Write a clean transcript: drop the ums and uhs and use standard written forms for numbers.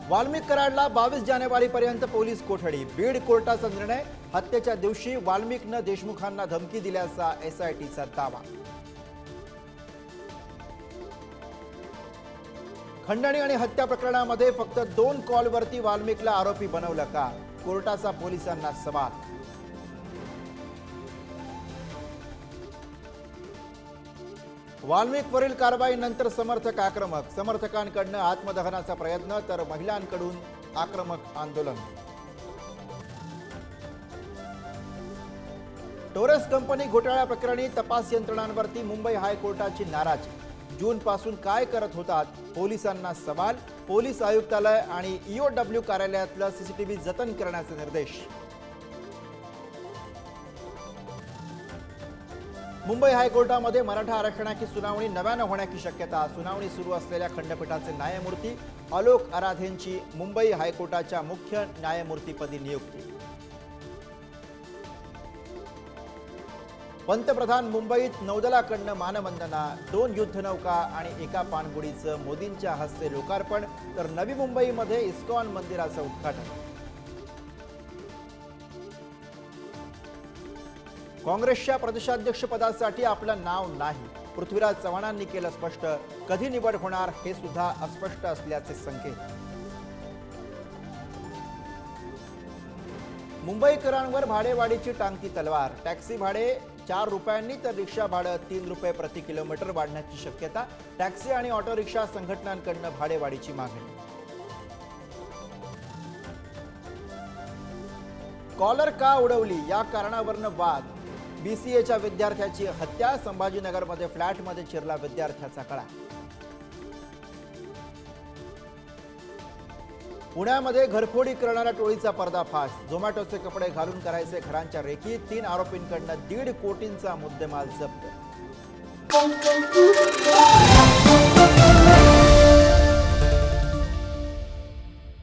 Valmik कराडला 22 जानेवारीपर्यंत police कोठडी. बीड कोर्टाचा निर्णय. हत्येच्या दिवशी वाल्मिकनं देशमुखांना धमकी दिल्याचा एसआयटीचा दावा. खंडणी आणि हत्या प्रकरणामध्ये फक्त 2 कॉलवरती वाल्मिकला आरोपी बनवलं का? कोर्टाचा पोलिसांना सवाल. वाल्मिकवरील कारवाईनंतर समर्थक आक्रमक. समर्थकांकडून आत्मदहनाचा प्रयत्न तर महिलांकडून आक्रमक आंदोलन. टोरेस कंपनी घोटाळा प्रकरणी तपास यंत्रणांवरती मुंबई हायकोर्टाची नाराजी. जून पासून काय करत होतात? पोलिसांना सवाल. पोलीस आयुक्तालय आणि ईओडब्ल्यू कार्यालयातलं सीसीटीव्ही जतन करण्याचे निर्देश. मुंबई हायकोर्टामध्ये मराठा आरक्षणाची सुनावणी नव्यानं होण्याची शक्यता. सुनावणी सुरू असलेल्या खंडपीठाचे न्यायमूर्ती आलोक आराधेंची मुंबई हायकोर्टाच्या मुख्य न्यायमूर्तीपदी नियुक्ती. पंतप्रधान मुंबईत नौदलाकडनं मानवंदना. 2 युद्धनौका आणि 1 पाणबुडीचं मोदींच्या हस्ते लोकार्पण तर नवी मुंबईमध्ये इस्कॉन मंदिराचं उद्घाटन. काँग्रेसच्या प्रदेशाध्यक्षपदासाठी आपलं नाव नाही. पृथ्वीराज चव्हाणांनी केलं स्पष्ट. कधी निवड होणार हे सुद्धा अस्पष्ट असल्याचे संकेत. मुंबईकरांवर भाडेवाढीची टांगती तलवार. टॅक्सी भाडे 4 रुपयांनी तर रिक्षा भाडं 3 रुपये प्रति किलोमीटर वाढण्याची शक्यता. टॅक्सी आणि ऑटो रिक्षा संघटनांकडून भाडेवाढीची मागणी. कॉलर का उडवली या कारणावरून वाद. बीसीएच्या विद्यार्थ्याची हत्या. संभाजीनगरमध्ये फ्लॅटमध्ये चिरला विद्यार्थ्याचा कळा. पुण्यामध्ये घरफोडी करणाऱ्या टोळीचा पर्दाफाश. झोमॅटोचे कपडे घालून करायचे घरांच्या रेकी. 3 आरोपींकडून 1.5 कोटींचा मुद्देमाल जप्त.